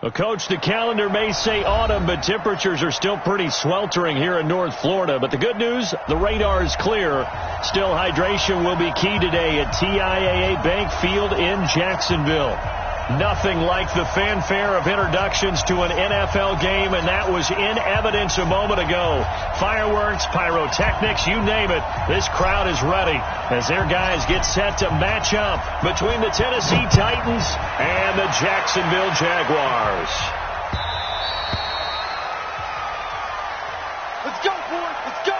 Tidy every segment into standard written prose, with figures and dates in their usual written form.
Well, Coach, the calendar may say autumn, but temperatures are still pretty sweltering here in North Florida. But the good news, the radar is clear. Still, hydration will be key today at TIAA Bank Field in Jacksonville. Nothing like the fanfare of introductions to an NFL game, and that was in evidence a moment ago. Fireworks, pyrotechnics, you name it. This crowd is ready as their guys get set to match up between the Tennessee Titans and the Jacksonville Jaguars. Let's go, boys. Let's go.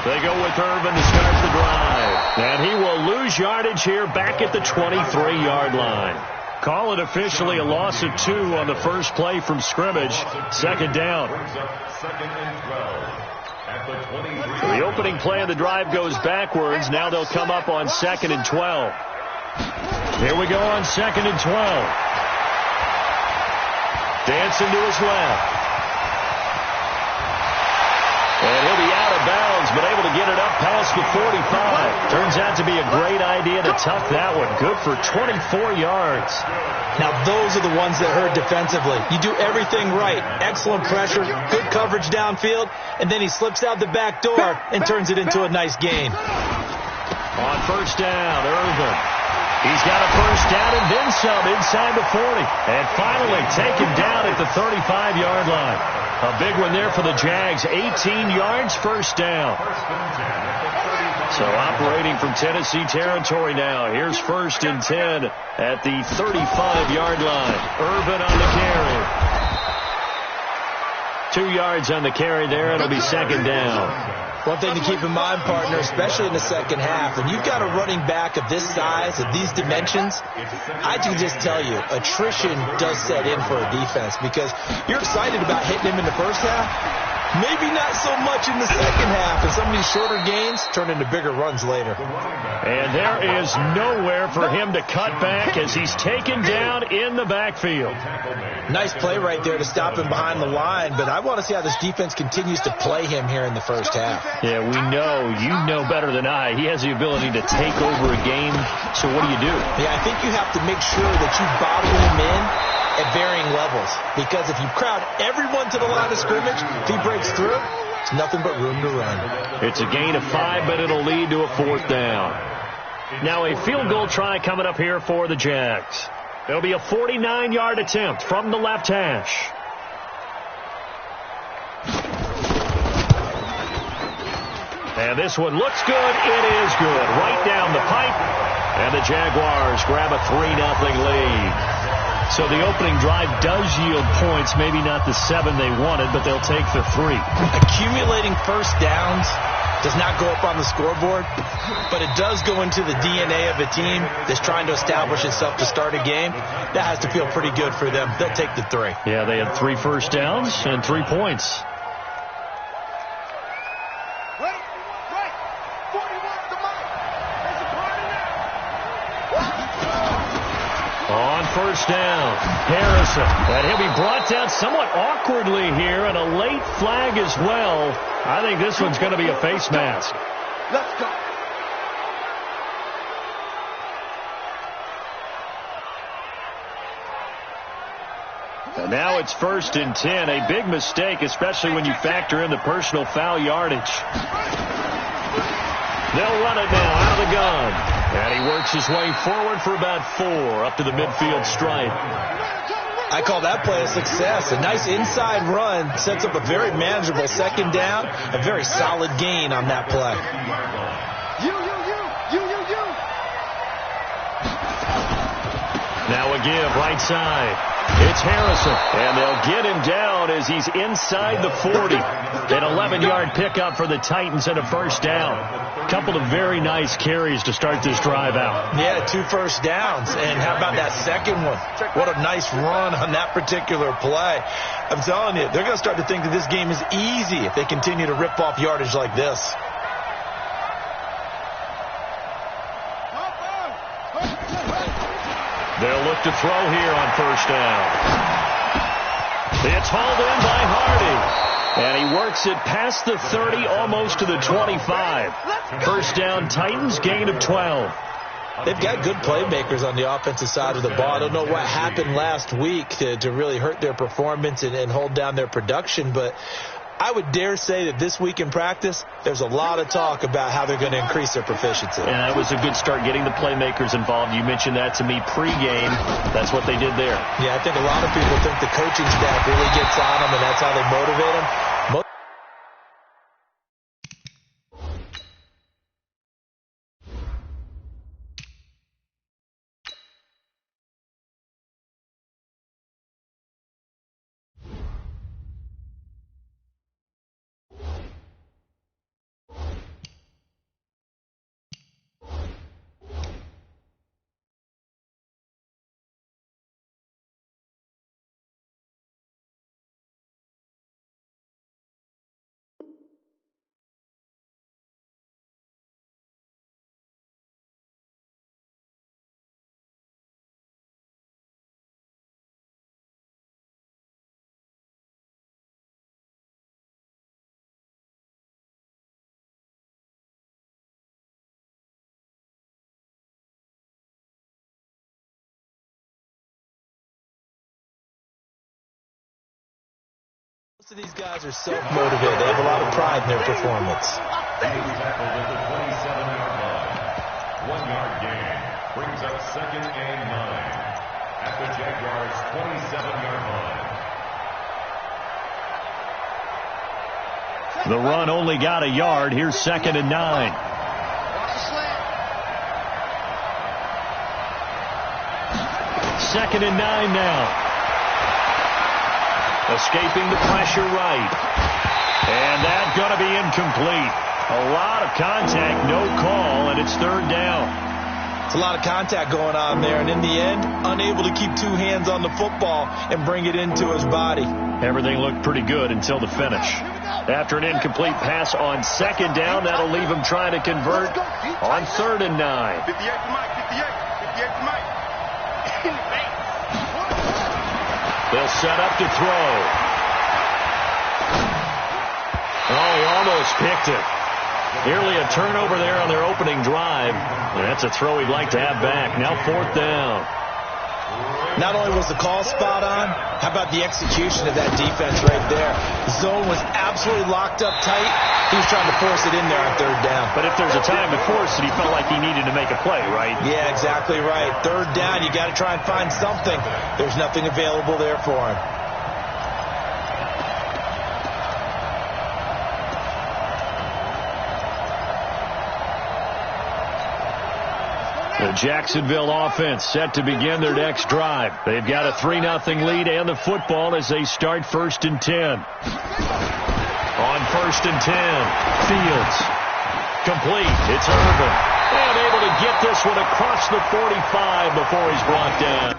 They go with Irvin to start the drive. And he will lose yardage here back at the 23-yard line. Call it officially a loss of 2 on the first play from scrimmage. Second down. The opening play of the drive goes backwards. Now they'll come up on 2nd and 12. Here we go on 2nd and 12. Dancing to his left. And he'll be out of bounds, but able to get it up past the 45. Turns out to be a great idea to tuck that one. Good for 24 yards. Now, those are the ones that hurt defensively. You do everything right. Excellent pressure, good coverage downfield, and then he slips out the back door and turns it into a nice gain. On first down, Irvin. He's got a first down and then some inside the 40. And finally taken down at the 35-yard line. A big one there for the Jags. 18 yards, first down. So operating from Tennessee territory now. Here's 1st and 10 at the 35-yard line. Irvin on the carry. 2 yards on the carry there. It'll be 2nd down. One thing to keep in mind, partner, especially in the second half, when you've got a running back of this size, of these dimensions, I can just tell you, attrition does set in for a defense because you're excited about hitting him in the first half. Maybe not so much in the second half, and some of these shorter gains turn into bigger runs later. And there is nowhere for him to cut back as he's taken down in the backfield. Nice play right there to stop him behind the line, but I want to see how this defense continues to play him here in the first half. Yeah, we know. You know better than I. He has the ability to take over a game, so what do you do? Yeah, I think you have to make sure that you bottle him in at varying levels, because if you crowd everyone to the line of scrimmage, if he breaks through, it's nothing but room to run. It's a gain of 5, but it'll lead to a 4th down. Now a field goal try coming up here for the Jags. There'll be a 49-yard attempt from the left hash. And this one looks good. It is good. Right down the pipe. And the Jaguars grab a 3-0 lead. So the opening drive does yield points, maybe not the 7 they wanted, but they'll take the 3. Accumulating first downs does not go up on the scoreboard, but it does go into the DNA of a team that's trying to establish itself to start a game. That has to feel pretty good for them. They'll take the 3. Yeah, they had 3 first downs and 3 points. On first down, Harrison. And he'll be brought down somewhat awkwardly here, and a late flag as well. I think this one's going to be a face mask. Let's go. And now it's 1st and 10. A big mistake, especially when you factor in the personal foul yardage. They'll run it now out of the gun. And he works his way forward for about 4 up to the midfield stripe. I call that play a success. A nice inside run sets up a very manageable 2nd down. A very solid gain on that play. Now a give right side. It's Harrison, and they'll get him down as he's inside the 40. An 11-yard pickup for the Titans and a first down. A couple of very nice carries to start this drive out. Yeah, 2 first downs. And how about that second one? What a nice run on that particular play. I'm telling you, they're going to start to think that this game is easy if they continue to rip off yardage like this. They'll look to throw here on first down. It's hauled in by Hardy. And he works it past the 30, almost to the 25. First down, Titans, gain of 12. They've got good playmakers on the offensive side of the ball. I don't know what happened last week to really hurt their performance and hold down their production, but I would dare say that this week in practice, there's a lot of talk about how they're going to increase their proficiency. And that was a good start getting the playmakers involved. You mentioned that to me pregame. That's what they did there. Yeah, I think a lot of people think the coaching staff really gets on them, and that's how they motivate them. Most of these guys are self-motivated. They have a lot of pride in their performance. He's tackled at the 27-yard line. 1-yard gain brings up 2nd and 9 at the Jaguars' 27-yard line. The run only got a yard. Here's 2nd and 9. Second and 9 now. Escaping the pressure right. And that's going to be incomplete. A lot of contact, no call, and it's 3rd down. It's a lot of contact going on there, and in the end, unable to keep 2 hands on the football and bring it into his body. Everything looked pretty good until the finish. After an incomplete pass on 2nd down, that'll leave him trying to convert on 3rd and 9. 58 to Mike, 58 to Mike. They'll set up to throw. Oh, he almost picked it. Nearly a turnover there on their opening drive. And that's a throw he'd like to have back. Now 4th down. Not only was the call spot on, how about the execution of that defense right there? The zone was absolutely locked up tight. He was trying to force it in there on 3rd down. But if there's a time to force it, he felt like he needed to make a play, right? Yeah, exactly right. 3rd down, you got to try and find something. There's nothing available there for him. The Jacksonville offense set to begin their next drive. They've got a 3-0 lead and the football as they start 1st and 10. On 1st and 10, Fields. Complete. It's Irvin. And able to get this one across the 45 before he's brought down.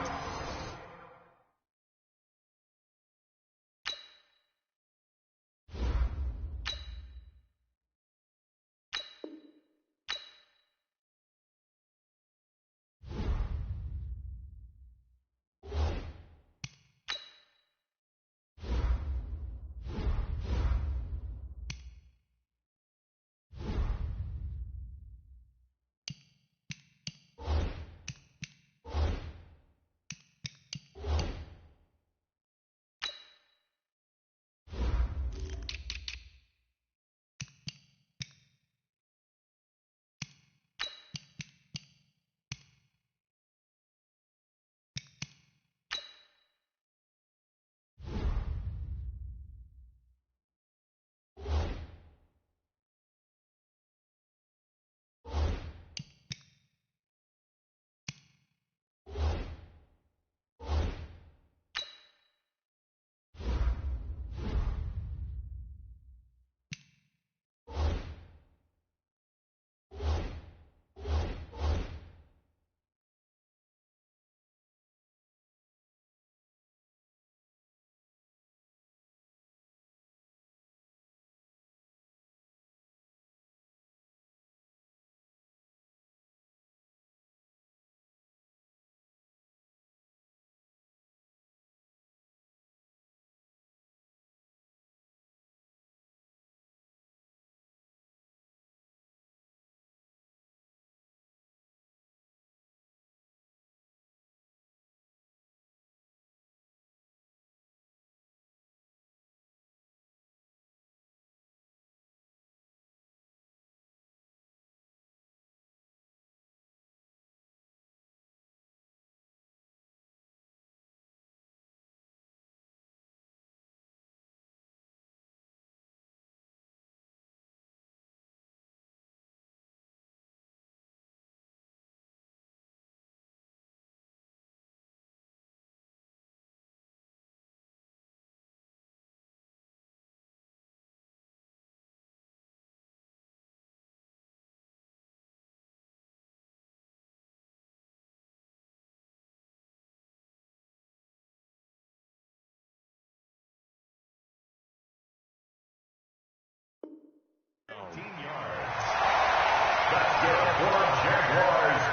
That's good for Jaguars.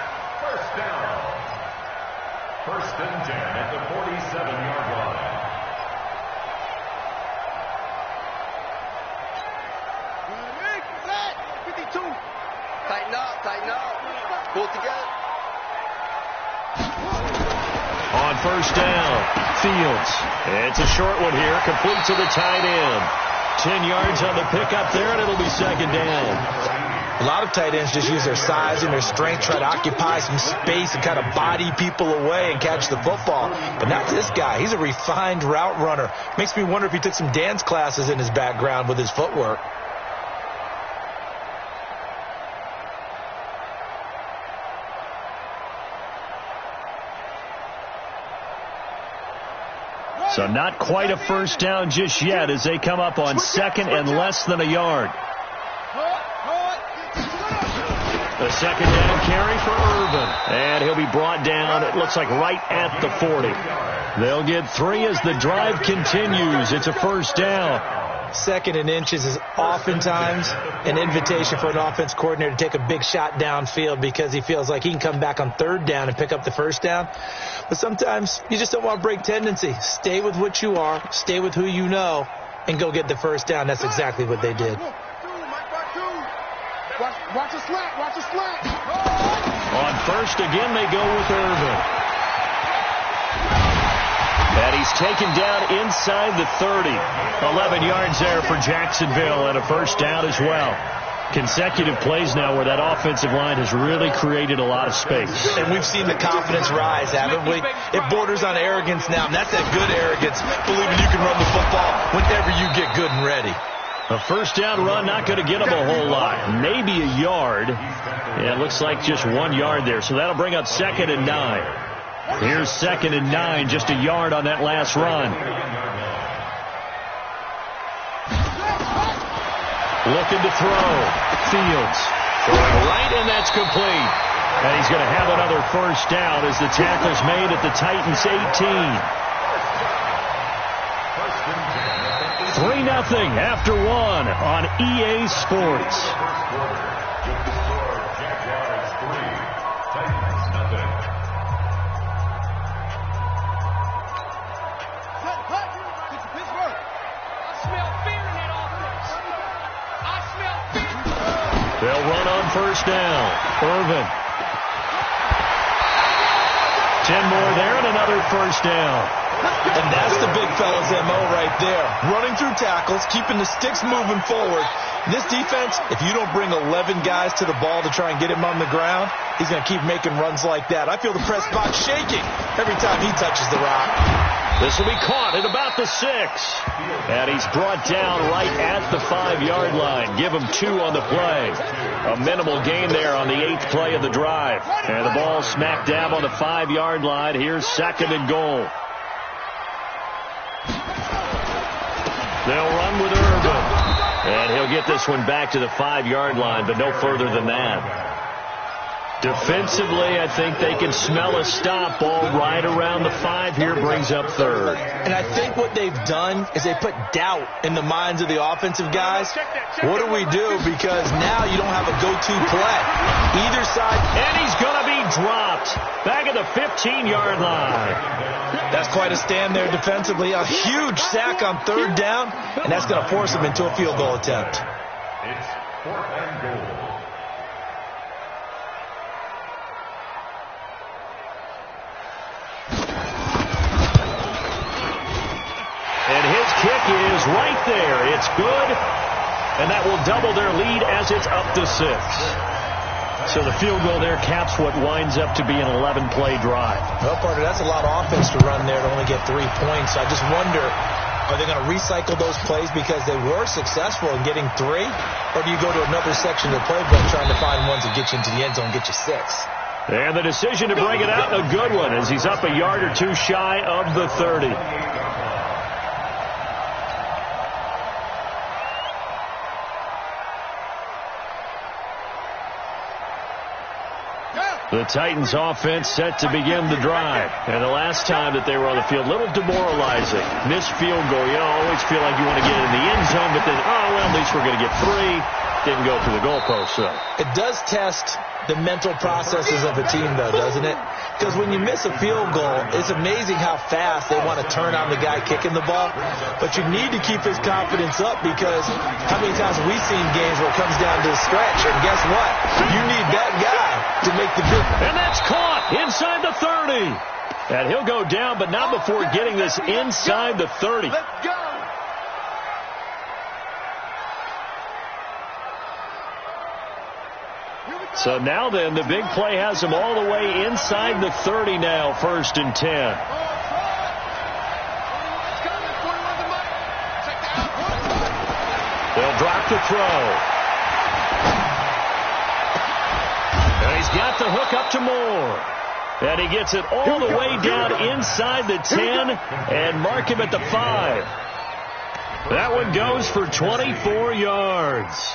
First down. First and 10 at the 47-yard line. Tighten up. Pull together. On first down, Fields. It's a short one here, complete to the tight end. 10 yards on the pickup there, and it'll be second down. A lot of tight ends just use their size and their strength, try to occupy some space and kind of body people away and catch the football. But not this guy. He's a refined route runner. Makes me wonder if he took some dance classes in his background with his footwork. So not quite a first down just yet as they come up on second and less than a yard. The second down carry for Irvin. And he'll be brought down, it looks like, right at the 40. They'll get 3 as the drive continues. It's a first down. Second and inches is oftentimes an invitation for an offense coordinator to take a big shot downfield because he feels like he can come back on third down and pick up the first down. But sometimes you just don't want to break tendency. Stay with what you are, stay with who you know, and go get the first down. That's exactly what they did. Watch the slant. On first again, they go with Irvin. And he's taken down inside the 30. 11 yards there for Jacksonville and a first down as well. Consecutive plays now where that offensive line has really created a lot of space. And we've seen the confidence rise, haven't we? It borders on arrogance now, and that's that good arrogance, believing you can run the football whenever you get good and ready. A first down run, not going to get him a whole lot. Maybe a yard. Yeah, it looks like just 1 yard there. So that'll bring up second and 9. Here's second and 9, just a yard on that last run. Looking to throw. Fields throwing right, and that's complete. And he's going to have another first down as the tackle's made at the Titans' 18. 3-0 after 1 on EA Sports. Jaguars 3, Titans nothing. They'll run on first down. Irvin. 10 more there and another first down. And that's the big fella's MO right there. Running through tackles, keeping the sticks moving forward. This defense, if you don't bring 11 guys to the ball to try and get him on the ground, he's going to keep making runs like that. I feel the press box shaking every time he touches the rock. This will be caught at about the 6. And he's brought down right at the 5-yard line. Give him 2 on the play. A minimal gain there on the 8th play of the drive. And the ball smack dab on the 5-yard line. Here's second and goal. They'll run with Irvin. And he'll get this one back to the 5-yard line, but no further than that. Defensively, I think they can smell a stop. Ball right around the 5 here, brings up third. And I think what they've done is they put doubt in the minds of the offensive guys. What do we do? Because now you don't have a go-to play. Either side. And he's going to be dropped. Back at the 15-yard line. That's quite a stand there defensively. A huge sack on third down, and that's going to force him into a field goal attempt. It's 4th and goal. And his kick is right there. It's good, and that will double their lead as it's up to 6. So the field goal there caps what winds up to be an 11-play drive. Well, partner, that's a lot of offense to run there to only get 3 points. I just wonder, are they going to recycle those plays because they were successful in getting 3? Or do you go to another section of the playbook trying to find ones that get you into the end zone and get you 6? And the decision to bring it out, a good one, as he's up a yard or 2 shy of the 30. The Titans offense set to begin the drive. And the last time that they were on the field, a little demoralizing. Missed field goal. You always feel like you want to get in the end zone, but then, oh, well, at least we're going to get 3. didn't go through the goalpost, though. It does test the mental processes of a team, though, doesn't it? Because when you miss a field goal, it's amazing how fast they want to turn on the guy kicking the ball. But you need to keep his confidence up, because how many times have we seen games where it comes down to a stretch? And guess what? You need that guy to make the difference. And that's caught inside the 30. And he'll go down, but not before getting this inside the 30. Let's go. So now then, the big play has him all the way inside the 30 now, 1st and 10. They'll drop the throw. And he's got the hook up to Moore. And he gets it all the way down inside the 10 and mark him at the 5. That one goes for 24 yards.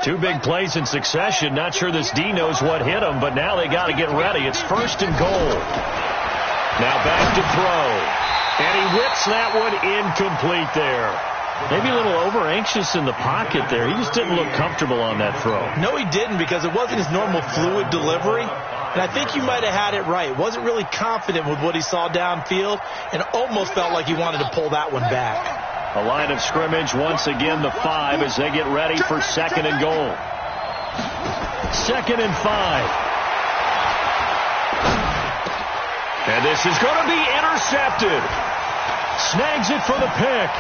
Two big plays in succession. Not sure this D knows what hit him, but now they got to get ready. It's 1st and goal. Now back to throw. And he whips that one incomplete there. Maybe a little over-anxious in the pocket there. He just didn't look comfortable on that throw. No, he didn't, because it wasn't his normal fluid delivery. And I think you might have had it right. Wasn't really confident with what he saw downfield, and almost felt like he wanted to pull that one back. A line of scrimmage, once again the 5 as they get ready for 2nd and goal. 2nd and 5. And this is going to be intercepted. Snags it for the pick.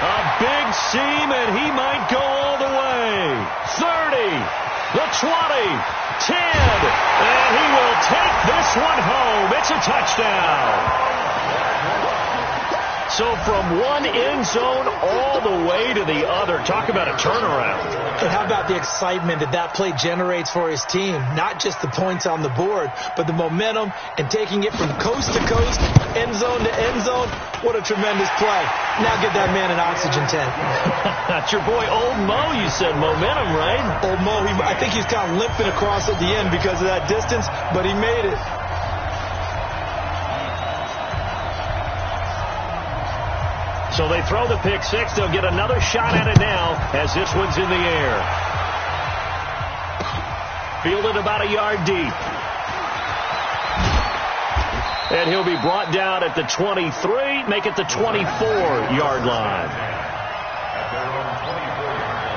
A big seam, and he might go all the way. 30, the 20, 10, and he will take this one home. It's a touchdown. So from one end zone all the way to the other. Talk about a turnaround. And how about the excitement that play generates for his team? Not just the points on the board, but the momentum and taking it from coast to coast, end zone to end zone. What a tremendous play. Now get that man an oxygen tank. That's your boy Old Mo, you said. Momentum, right? Old Mo, I think he's kind of limping across at the end because of that distance, but he made it. So they throw the pick six. They'll get another shot at it now as this one's in the air. Fielded about a yard deep. And he'll be brought down at the 23, make it the 24-yard line. At their own 24-yard line.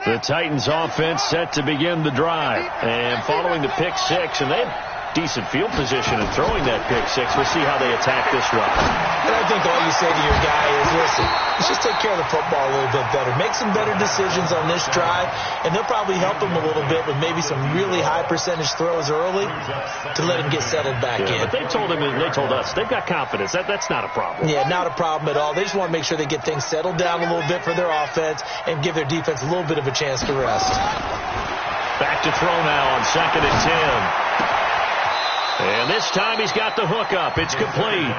The Titans offense set to begin the drive. And following the pick six, and they have decent field position in throwing that pick six. We'll see how they attack this one. And I think all you say to your guy is, listen, let's just take care of the football a little bit better. Make some better decisions on this drive, and they'll probably help him a little bit with maybe some really high percentage throws early to let him get settled back in. But they told him, and they told us, they've got confidence. That's not a problem. Yeah, not a problem at all. They just want to make sure they get things settled down a little bit for their offense and give their defense a little bit of a chance to rest. Back to throw now on 2nd and 10. And this time he's got the hook up. It's complete.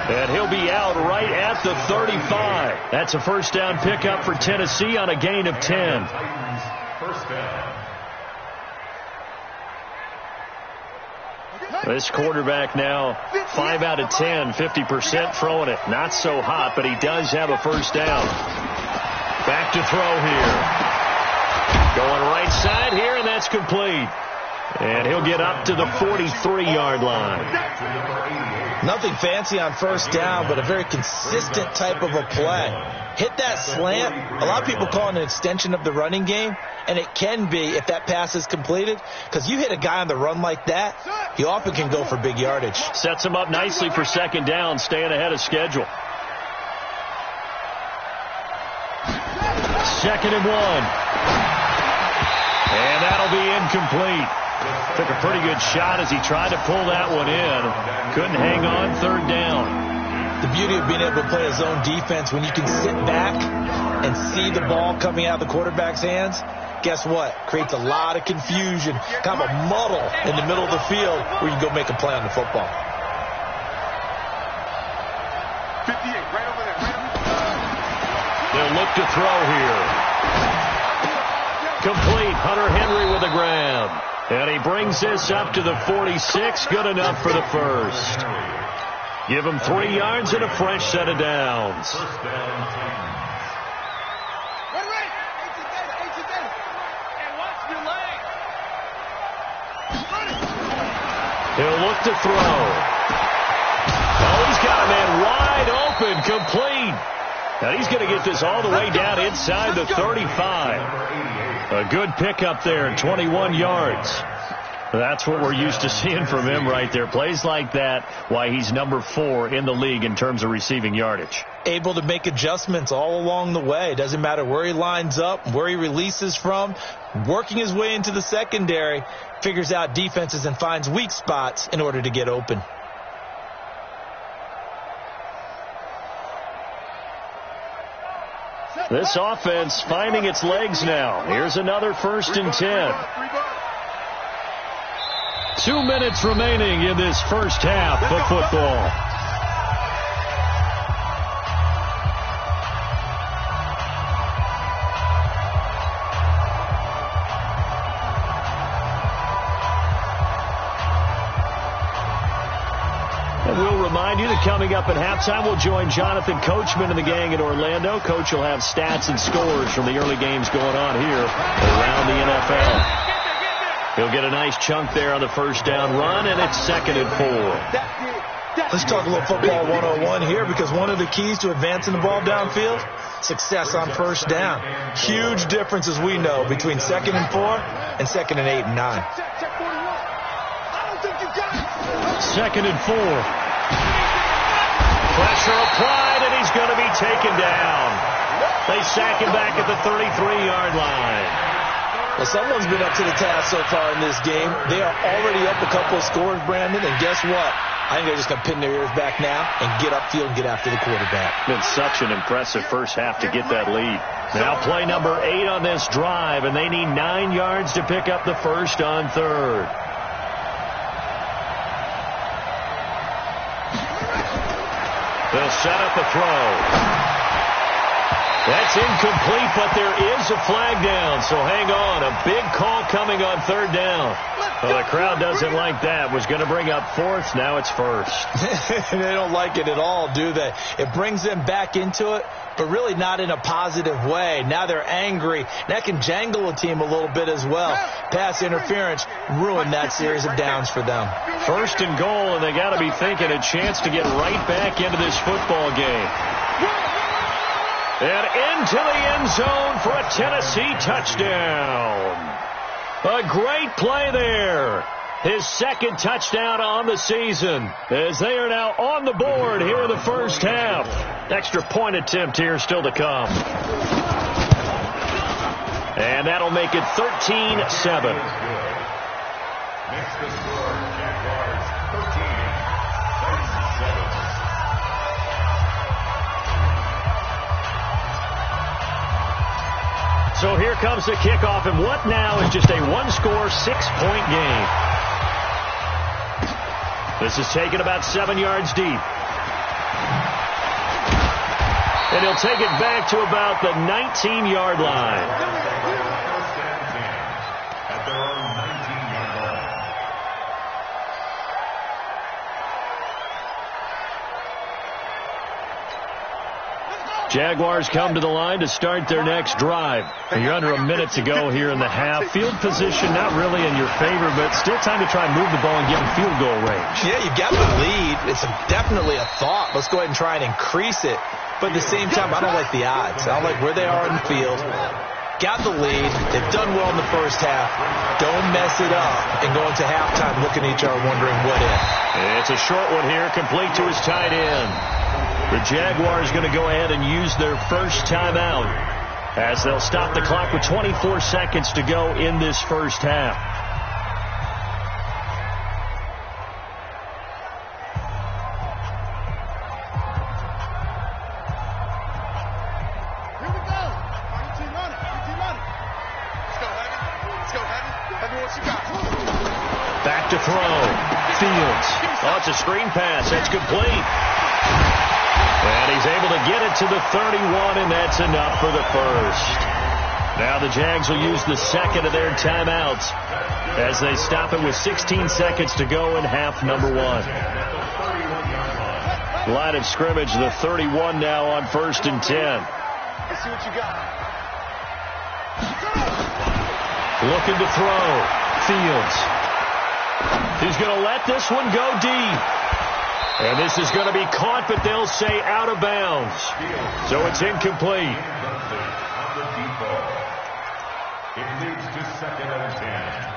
And he'll be out right at the 35. That's a first down pickup for Tennessee on a gain of 10. First down. This quarterback now 5 out of 10, 50% throwing it. Not so hot, but he does have a first down. Back to throw here. Going right side here, and that's complete. And he'll get up to the 43-yard line. Nothing fancy on first down, but a very consistent type of a play. Hit that slant. A lot of people call it an extension of the running game, and it can be if that pass is completed, because you hit a guy on the run like that, he often can go for big yardage. Sets him up nicely for second down, staying ahead of schedule. 2nd and 1. And that'll be incomplete. Took a pretty good shot as he tried to pull that one in. Couldn't hang on, 3rd down. The beauty of being able to play a zone defense, when you can sit back and see the ball coming out of the quarterback's hands, guess what? Creates a lot of confusion, kind of a muddle in the middle of the field where you can go make a play on the football. 58, right over there. They'll look to throw here. Complete. Hunter Henry with a grab. And he brings this up to the 46. Good enough for the first. Give him 3 yards and a fresh set of downs. First down, Titans. He'll look to throw. Oh, he's got a man wide open, complete. And he's going to get this all the way down inside the 35. A good pickup there, 21 yards. That's what we're used to seeing from him right there. Plays like that, why he's number 4 in the league in terms of receiving yardage. Able to make adjustments all along the way. Doesn't matter where he lines up, where he releases from. Working his way into the secondary, figures out defenses and finds weak spots in order to get open. This offense finding its legs now. Here's another 1st and 10. 2 minutes remaining in this first half of football. And we'll remind you that coming up at halftime, we'll join Jonathan Coachman and the gang in Orlando. Coach will have stats and scores from the early games going on here around the NFL. He'll get a nice chunk there on the first down run, and it's 2nd and 4. Let's talk a little football 101 here, because one of the keys to advancing the ball downfield, success on first down. Huge difference, as we know, between 2nd and 4 and 2nd and 8 and 9. 2nd and 4. Pressure applied, and he's going to be taken down. They sack him back at the 33-yard line. Well, someone's been up to the task so far in this game. They are already up a couple of scores, Brandon, and guess what? I think they're just going to pin their ears back now and get upfield and get after the quarterback. Been such an impressive first half to get that lead. Now play number 8 on this drive, and they need 9 yards to pick up the first on 3rd. They'll set up a throw. That's incomplete, but there is a flag down, so hang on. A big call coming on 3rd down. Well, the crowd doesn't like that. Was going to bring up 4th. Now it's 1st. They don't like it at all, do they? It brings them back into it, but really not in a positive way. Now they're angry. That can jangle a team a little bit as well. Pass interference ruined that series of downs for them. 1st and goal, and they got to be thinking a chance to get right back into this football game. And into the end zone for a Tennessee touchdown. A great play there. His 2nd touchdown on the season, as they are now on the board here in the first half. Extra point attempt here still to come. And that'll make it 13-7. Next to score, Jaguars 13, Titans 7. So here comes the kickoff, and what now is just a 1-score, 6-point game. This is taken about 7 yards deep. And he'll take it back to about the 19-yard line. At their own 19-yard line. Jaguars come to the line to start their next drive. You're under a minute to go here in the half. Field position not really in your favor, but still time to try and move the ball and get in field goal range. Yeah, you've got the lead. It's definitely a thought. Let's go ahead and try and increase it. But at the same time, I don't like the odds. I don't like where they are in the field. Got the lead. They've done well in the first half. Don't mess it up and go into halftime looking at each other wondering what if. It's a short one here, complete to his tight end. The Jaguars going to go ahead and use their first timeout as they'll stop the clock with 24 seconds to go in this first half. back to throw. Fields. Oh, it's a screen pass. That's complete. And he's able to get it to the 31, and that's enough for the first. Now the Jags will use the second of their timeouts as they stop it with 16 seconds to go in half number one. Line of scrimmage, the 31 now on 1st and 10. Let's see what you got. Looking to throw. Fields. He's going to let this one go deep. And this is going to be caught, but they'll say out of bounds. So it's incomplete. It leads to 2nd and 10.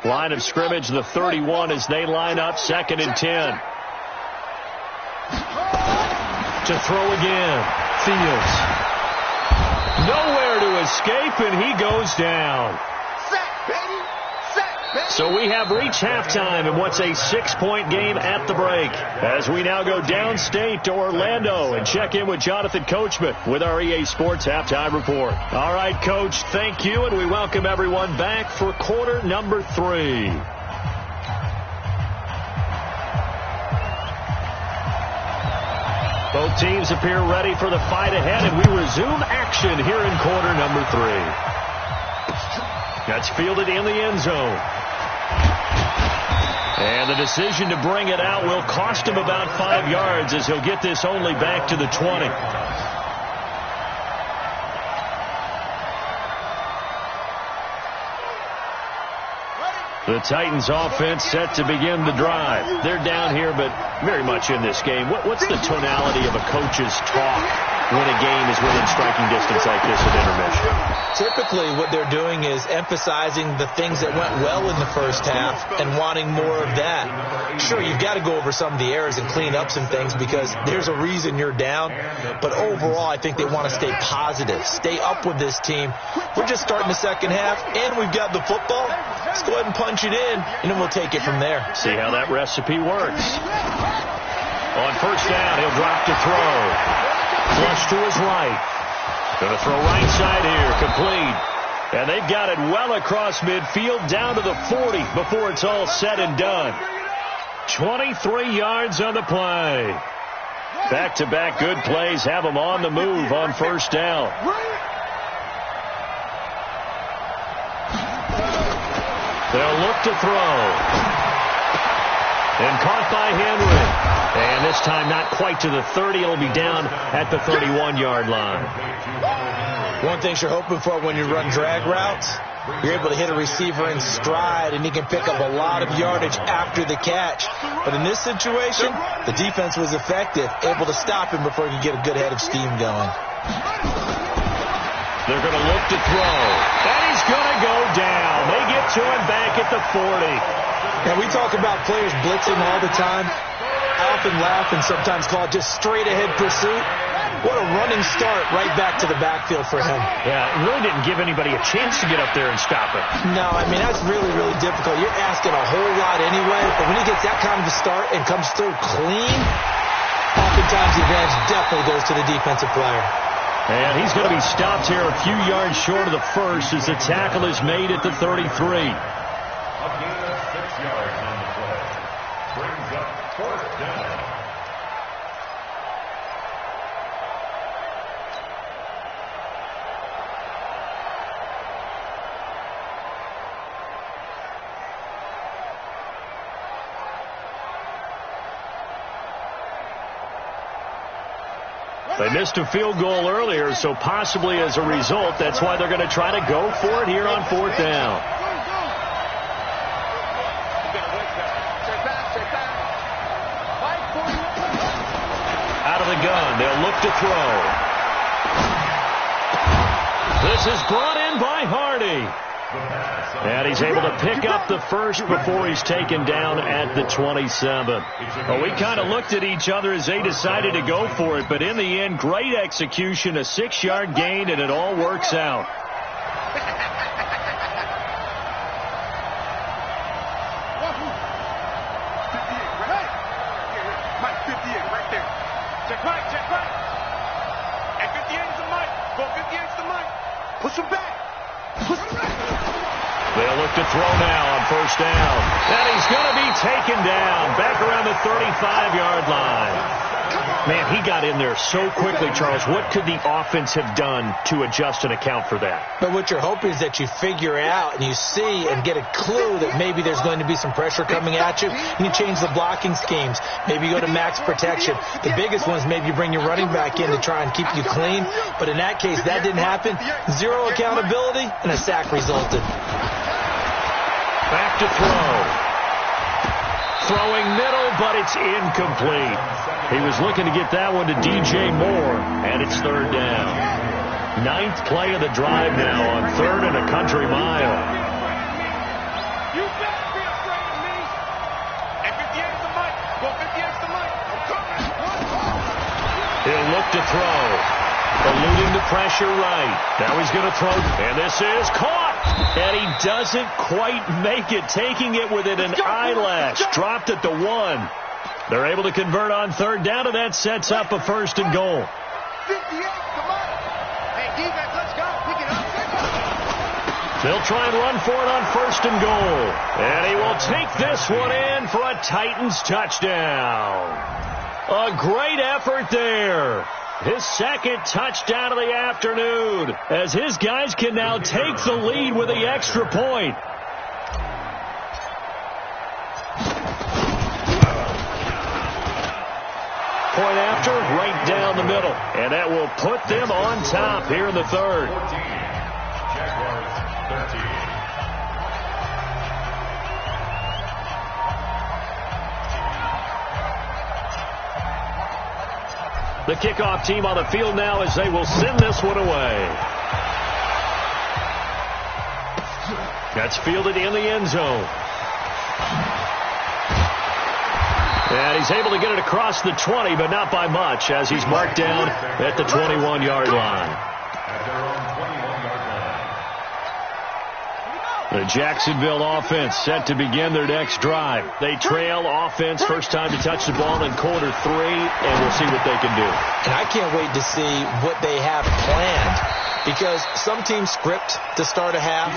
Line of scrimmage, the 31 as they line up 2nd and 10. To throw again. Fields. Nowhere to escape, and he goes down. So we have reached halftime in what's a 6-point game at the break, as we now go downstate to Orlando and check in with Jonathan Coachman with our EA Sports Halftime Report. All right, Coach, thank you, and we welcome everyone back for quarter number 3. Both teams appear ready for the fight ahead, and we resume action here in quarter number 3. That's fielded in the end zone. And the decision to bring it out will cost him about 5 yards as he'll get this only back to the 20. The Titans offense set to begin the drive. They're down here, but very much in this game. What's the tonality of a coach's talk when a game is within striking distance like this at intermission? Typically what they're doing is emphasizing the things that went well in the first half and wanting more of that. Sure, you've got to go over some of the errors and clean up some things because there's a reason you're down. But overall, I think they want to stay positive, stay up with this team. We're just starting the second half, and we've got the football. Let's go ahead and punch it in, and then we'll take it from there. See how that recipe works. On first down, he'll drop to throw. Flush to his right. Going to throw right side here, complete. And they've got it well across midfield, down to the 40 before it's all said and done. 23 yards on the play. Back-to-back good plays have them on the move on first down. They'll look to throw. And caught by Henry. And this time not quite to the 30. It'll be down at the 31-yard line. One thing you're hoping for when you run drag routes, you're able to hit a receiver in stride, and he can pick up a lot of yardage after the catch. But in this situation, the defense was effective, able to stop him before he could get a good head of steam going. They're going to look to throw. And he's going to go down. They get to him back at the 40. Now, we talk about players blitzing all the time. I often laugh and sometimes call it just straight-ahead pursuit. What a running start right back to the backfield for him. Yeah, it really didn't give anybody a chance to get up there and stop it. No, I mean, that's really, really difficult. You're asking a whole lot anyway, but when he gets that kind of a start and comes through clean, oftentimes the advantage definitely goes to the defensive player. And he's going to be stopped here a few yards short of the first as the tackle is made at the 33. A gain of 6 yards on the play. Brings up fourth down. They missed a field goal earlier, so possibly as a result, that's why they're going to try to go for it here on 4th down. Out of the gun, they'll look to throw. This is brought in by Hardy. And he's able to pick up the first before he's taken down at the 27. Well, we kind of looked at each other as they decided to go for it, but in the end, great execution, a 6-yard gain, and it all works out. They'll look to throw now on 1st down. And he's going to be taken down back around the 35-yard line. Man, he got in there so quickly, Charles. What could the offense have done to adjust and account for that? But what you're hoping is that you figure out and you see and get a clue that maybe there's going to be some pressure coming at you. And you change the blocking schemes. Maybe you go to max protection. The biggest one is maybe you bring your running back in to try and keep you clean. But in that case, that didn't happen. Zero accountability, and a sack resulted. Back to throw. Throwing middle, but it's incomplete. He was looking to get that one to DJ Moore, and it's 3rd down. 9th play of the drive now on 3rd and a country mile. You better be afraid of me. And 58's the mic. Go 58's the mic. I'm coming. He'll look to throw. Eluding the pressure right. Now he's going to throw, and this is caught. And he doesn't quite make it, taking it within an eyelash. Dropped at the 1. They're able to convert on 3rd down, and that sets up a 1st and goal. 58, come on. Hey, defense, let's go. Pick it up. They'll try and run for it on 1st and goal. And he will take this one in for a Titans touchdown. A great effort there. His 2nd touchdown of the afternoon, as his guys can now take the lead with the extra point. Point after, right down the middle. And that will put them on top here in the 3rd. 14, Jaguars 13. The kickoff team on the field now as they will send this one away. That's fielded in the end zone. And he's able to get it across the 20, but not by much, as he's marked down at the 21-yard line. At their own 21-yard line. The Jacksonville offense set to begin their next drive. They trail offense, first time to touch the ball in quarter 3, and we'll see what they can do. And I can't wait to see what they have planned, because some teams script to start a half.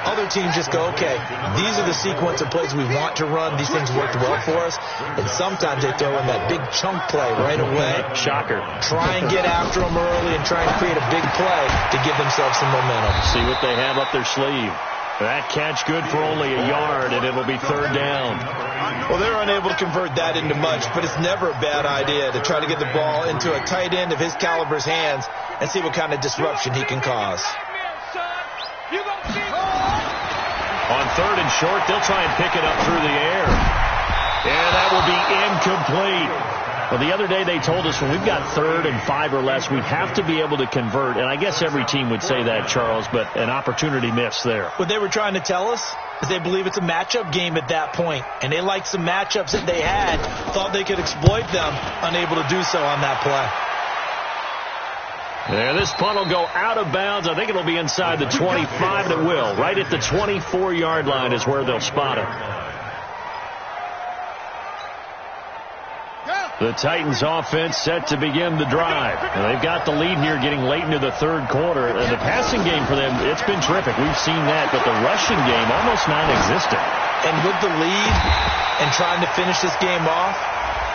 Other teams just go, okay, these are the sequence of plays we want to run. These things worked well for us. And sometimes they throw in that big chunk play right away. Shocker. Try and get after them early and try and create a big play to give themselves some momentum. See what they have up their sleeve. That catch good for only a yard, and it'll be 3rd down. Well, they're unable to convert that into much, but it's never a bad idea to try to get the ball into a tight end of his caliber's hands and see what kind of disruption he can cause. On 3rd and short, they'll try and pick it up through the air. And that will be incomplete. Well, the other day they told us when we've got 3rd and 5 or less, we have to be able to convert. And I guess every team would say that, Charles, but an opportunity missed there. What they were trying to tell us is they believe it's a matchup game at that point. And they liked some matchups that they had, thought they could exploit them, unable to do so on that play. And this punt will go out of bounds. I think it'll be inside the 25, and it will. Right at the 24-yard line is where they'll spot it. The Titans offense set to begin the drive. And they've got the lead here getting late into the 3rd quarter. And the passing game for them, it's been terrific. We've seen that, but the rushing game almost non-existent. And with the lead and trying to finish this game off,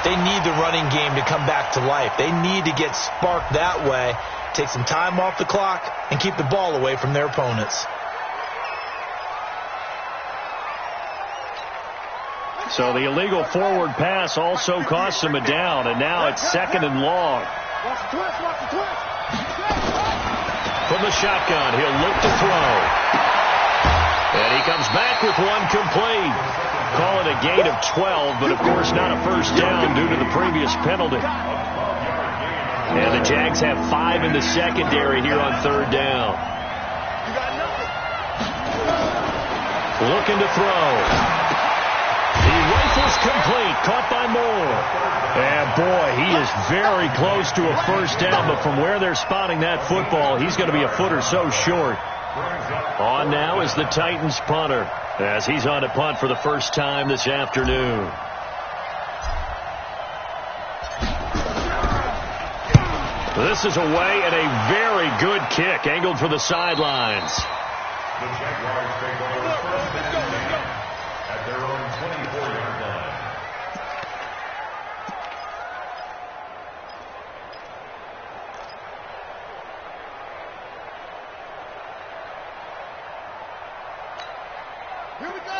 they need the running game to come back to life. They need to get sparked that way, take some time off the clock, and keep the ball away from their opponents. So the illegal forward pass also cost them a down, and now it's 2nd and long. From the shotgun, he'll look to throw. And he comes back with one complete. Call it a gain of 12, but of course not a first down due to the previous penalty. And the Jags have 5 in the secondary here on third down. Looking to throw. He rifles complete, caught by Moore. And boy, he is very close to a first down, but from where they're spotting that football, he's going to be a foot or so short. On now is the Titans punter, as he's on to punt for the first time this afternoon. This is away and a very good kick, angled for the sidelines. The Jaguars take over first and 10 at their own 24-yard line.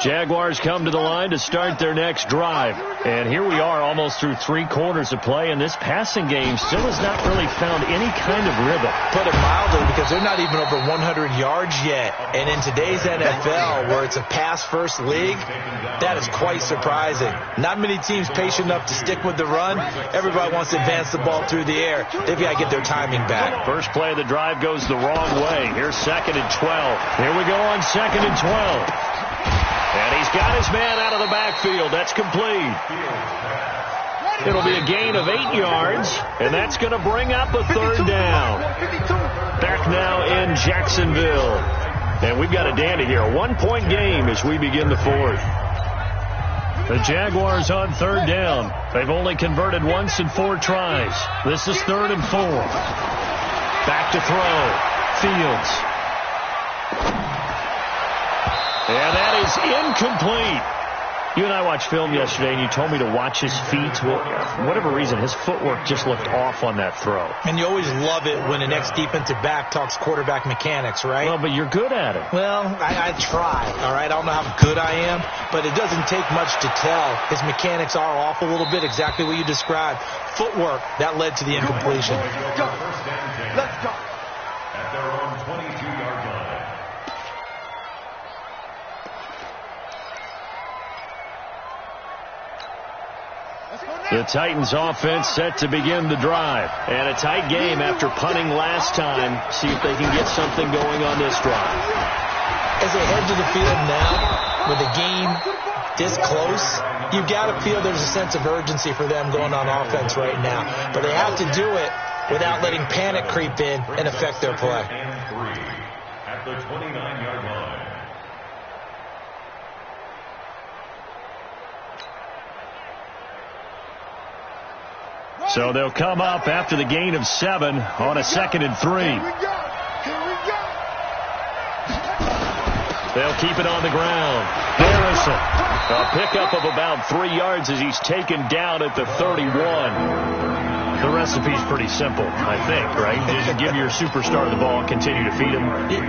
Jaguars come to the line to start their next drive. And here we are almost through 3 quarters of play, and this passing game still has not really found any kind of rhythm. Put it mildly, because they're not even over 100 yards yet. And in today's NFL, where it's a pass-first league, that is quite surprising. Not many teams patient enough to stick with the run. Everybody wants to advance the ball through the air. They've got to get their timing back. First play of the drive goes the wrong way. Here's 2nd and 12. Here we go on 2nd and 12. And he's got his man out of the backfield. That's complete. It'll be a gain of 8 yards, and that's going to bring up a third down. Back now in Jacksonville. And we've got a dandy here. A 1-point game as we begin the fourth. The Jaguars on third down. They've only converted once in 4 tries. This is 3rd and 4. Back to throw. Fields. And that is incomplete. You and I watched film yesterday, and you told me to watch his feet. Well, for whatever reason, his footwork just looked off on that throw. And you always love it when the next defensive back talks quarterback mechanics, right? Well, but you're good at it. Well, I try, all right? I don't know how good I am, but it doesn't take much to tell. His mechanics are off a little bit, exactly what you described. Footwork, that led to the incompletion. Let's go. At their own 22-yard line. The Titans offense set to begin the drive. And a tight game after punting last time. See if they can get something going on this drive. As they head to the field now, with the game this close, you've got to feel there's a sense of urgency for them going on offense right now. But they have to do it without letting panic creep in and affect their play. And 3 at the 29-yard line. So they'll come up after the gain of 7 on a 2nd and 3. They'll keep it on the ground. Harrison, a pickup of about 3 yards as he's taken down at the 31. The recipe's pretty simple, I think, right? Just give your superstar the ball and continue to feed him.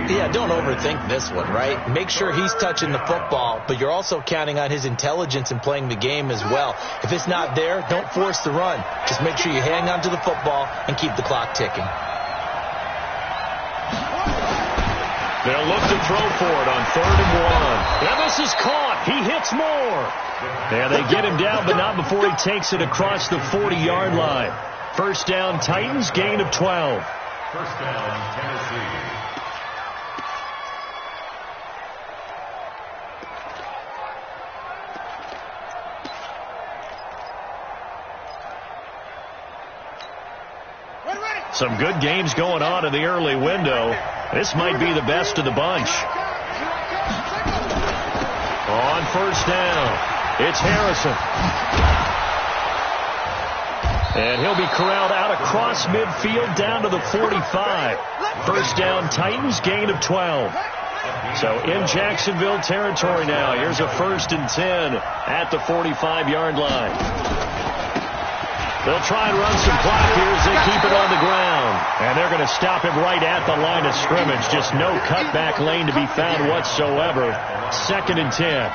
Yeah, don't overthink this one, right? Make sure he's touching the football, but you're also counting on his intelligence in playing the game as well. If it's not there, don't force the run. Just make sure you hang on to the football and keep the clock ticking. They'll look to throw for it on 3rd and 1. And this is caught. He hits Moore. And they get him down, but not before he takes it across the 40-yard line. First down, Titans, gain of 12. First down, Tennessee. Some good games going on in the early window. This might be the best of the bunch. On first down, it's Harrison. And he'll be corralled out across midfield down to the 45. First down, Titans, gain of 12. So in Jacksonville territory now. Here's a 1st and 10 at the 45-yard line. They'll try and run some clock here as they keep it on the ground. And they're going to stop him right at the line of scrimmage. Just no cutback lane to be found whatsoever. 2nd and 10.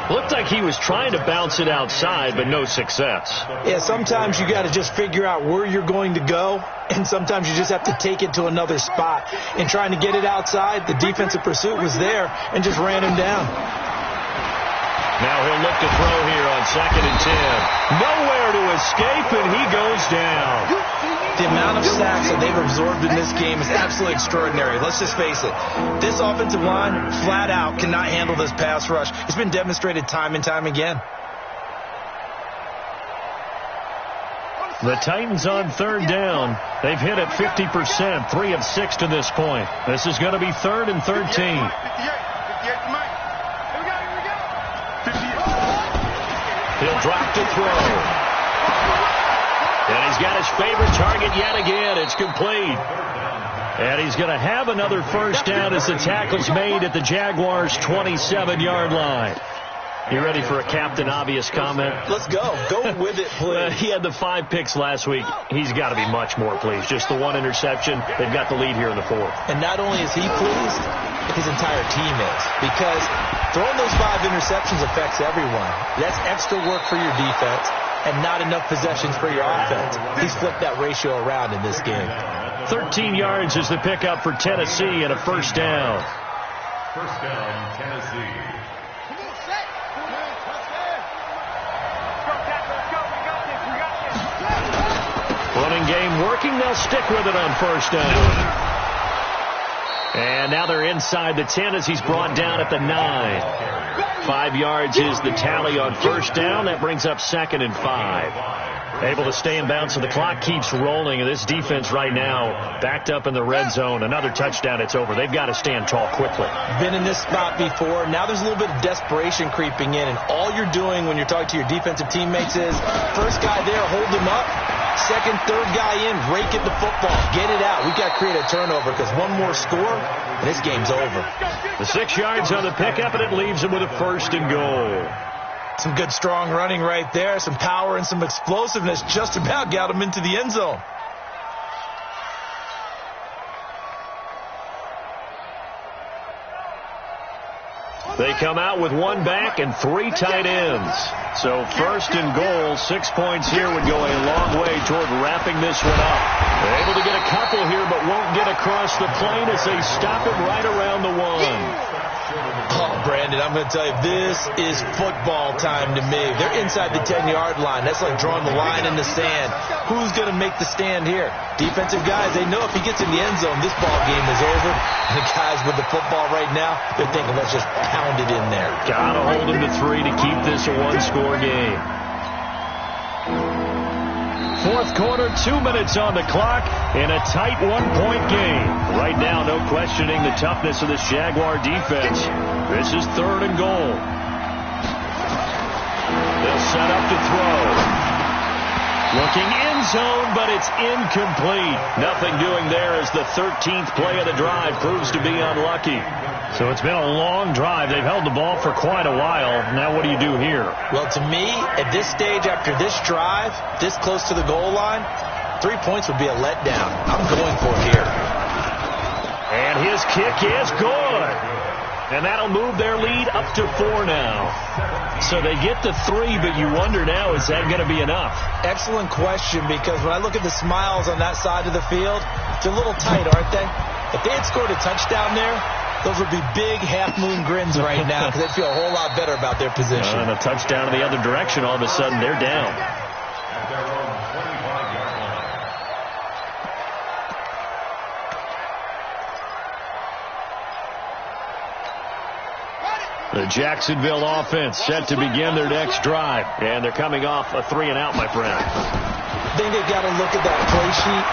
Looked like he was trying to bounce it outside, but no success. Yeah, sometimes you got to just figure out where you're going to go, and sometimes you just have to take it to another spot. And trying to get it outside, the defensive pursuit was there and just ran him down. Now he'll look to throw here on 2nd and 10. Nowhere to escape, and he goes down. The amount of sacks that they've absorbed in this game is absolutely extraordinary. Let's just face it. This offensive line, flat out, cannot handle this pass rush. It's been demonstrated time and time again. The Titans on 3rd down. They've hit at 50%, 3 of 6 to this point. This is going to be 3rd and 13. He'll drop to throw. And he's got his favorite target yet again. It's complete. And he's going to have another first down as the tackle's made at the Jaguars' 27-yard line. You ready for a Captain Obvious comment? Let's go. Go with it, please. He had the 5 picks last week. He's got to be much more pleased. Just the 1 interception. They've got the lead here in the 4th. And not only is he pleased, his entire team is. Because throwing those 5 interceptions affects everyone. That's extra work for your defense and not enough possessions for your offense. He's flipped that ratio around in this game. 13 yards is the pickup for Tennessee and a first down. First down, Tennessee. Running game working. They'll stick with it on first down. And now they're inside the 10 as he's brought down at the 9. 5 yards is the tally on first down. That brings up 2nd and 5. Able to stay in bounds, so the clock keeps rolling. And this defense right now backed up in the red zone. Another touchdown, it's over. They've got to stand tall quickly. Been in this spot before. Now there's a little bit of desperation creeping in. And all you're doing when you're talking to your defensive teammates is, first guy there, hold him up. Second, third guy in, rake at the football. Get it out. We've got to create a turnover because one more score, and this game's over. The 6 yards on the pickup, and it leaves him with a 1st and goal. Some good, strong running right there. Some power and some explosiveness. Just about got him into the end zone. They come out with 1 back and 3 tight ends. So 1st and goal, 6 points here would go a long way toward wrapping this one up. They're able to get a couple here, but won't get across the plane as they stop him right around the 1. Oh, Brandon, I'm going to tell you, this is football time to me. They're inside the 10-yard line. That's like drawing the line in the sand. Who's going to make the stand here? Defensive guys, they know if he gets in the end zone, this ball game is over. And the guys with the football right now, they're thinking, let's just pound it in there. Got to hold him to 3 to keep this a 1-score game. 4th quarter, 2 minutes on the clock in a tight 1-point game. Right now, no questioning the toughness of this Jaguar defense. This is 3rd and goal. They'll set up to throw. Looking end zone, but it's incomplete. Nothing doing there as the 13th play of the drive proves to be unlucky. So it's been a long drive. They've held the ball for quite a while. Now what do you do here? Well, to me, at this stage, after this drive, this close to the goal line, 3 points would be a letdown. I'm going for it here. And his kick is good. And that'll move their lead up to 4 now. So they get the 3, but you wonder now, is that going to be enough? Excellent question, because when I look at the smiles on that side of the field, they're a little tight, aren't they? If they had scored a touchdown there, those would be big half-moon grins right now because they'd feel a whole lot better about their position. And a touchdown in the other direction, all of a sudden they're down. The Jacksonville offense set to begin their next drive. And they're coming off a 3-and-out, my friend. I think they've got to look at that play sheet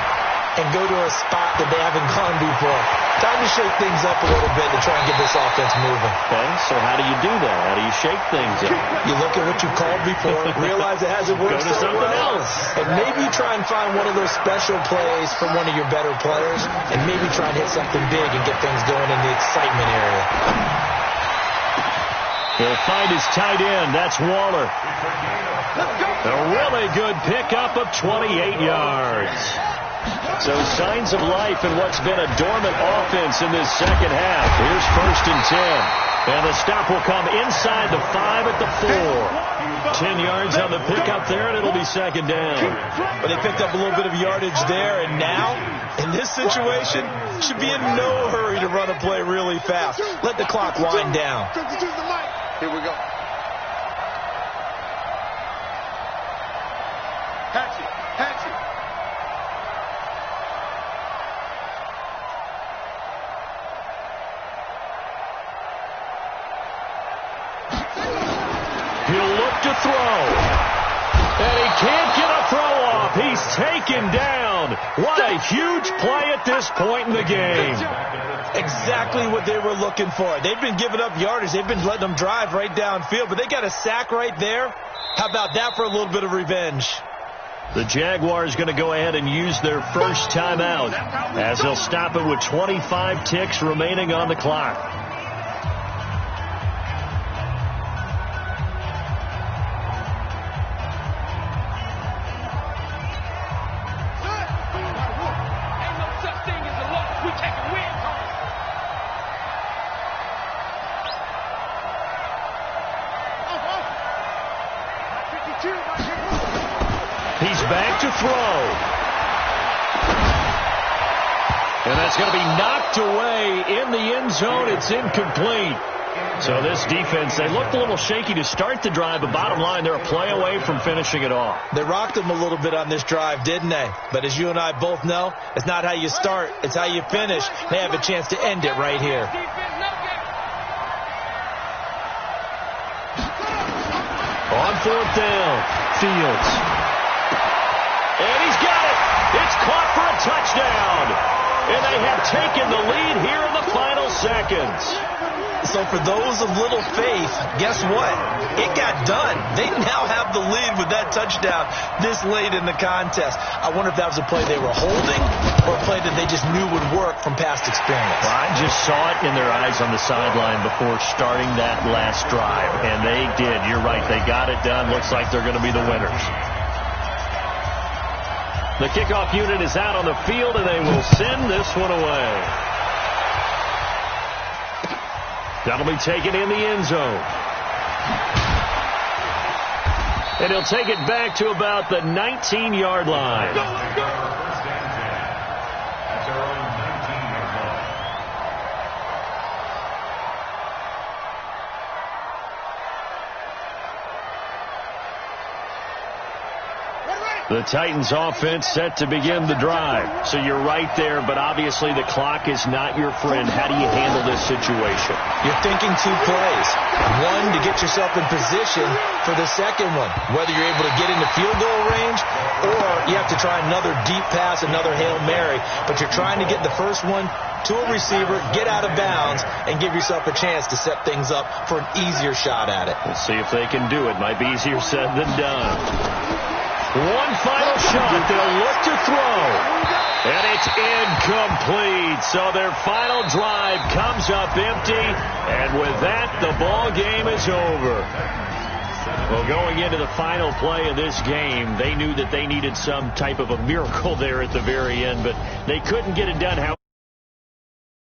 and go to a spot that they haven't gone before. Time to shake things up a little bit to try and get this offense moving. Okay, so how do you do that? How do you shake things up? You look at what you called before, realize it hasn't worked so well, and maybe try and find one of those special plays from one of your better players, and maybe try and hit something big and get things going in the excitement area. He'll find his tight end. That's Waller. A really good pickup of 28 yards. So signs of life in what's been a dormant offense in this second half. Here's 1st and 10. And the stop will come inside the 5 at the 4. 10 yards on the pickup there, and it'll be second down. But they picked up a little bit of yardage there, and now, in this situation, should be in no hurry to run a play really fast. Let the clock wind down. Here we go. Hatch it. Hatch it. He'll look to throw. And he can't get a throw off. He's taken down. What a huge play at this point in the game. Exactly what they were looking for. They've been giving up yardage. They've been letting them drive right downfield, but they got a sack right there. How about that for a little bit of revenge? The Jaguars going to go ahead and use their first timeout as they'll stop it with 25 ticks remaining on the clock. He's back to throw. And that's going to be knocked away in the end zone. It's incomplete. So this defense, they looked a little shaky to start the drive, but bottom line, they're a play away from finishing it off. They rocked them a little bit on this drive, didn't they? But as you and I both know, it's not how you start, it's how you finish. They have a chance to end it right here. On fourth down, Fields. And he's got it. It's caught for a touchdown. And they have taken the lead here in the final seconds. So for those of little faith, guess what? It got done. They now have the lead with that touchdown this late in the contest. I wonder if that was a play they were holding or a play that they just knew would work from past experience. Well, I just saw it in their eyes on the sideline before starting that last drive, and they did. You're right. They got it done. Looks like they're going to be the winners. The kickoff unit is out on the field, and they will send this one away. That'll be taken in the end zone. And he'll take it back to about the 19-yard line. First and 10. At their own 19-yard line. The Titans offense set to begin the drive. So you're right there, but obviously the clock is not your friend. How do you handle this situation? You're thinking two plays. One, to get yourself in position for the second one, whether you're able to get into field goal range or you have to try another deep pass, another Hail Mary. But you're trying to get the first one to a receiver, get out of bounds, and give yourself a chance to set things up for an easier shot at it. We'll see if they can do it. Might be easier said than done. One final shot. They'll look to throw. And it's incomplete. So their final drive comes up empty. And with that, the ball game is over. Well, going into the final play of this game, they knew that they needed some type of a miracle there at the very end, but they couldn't get it done.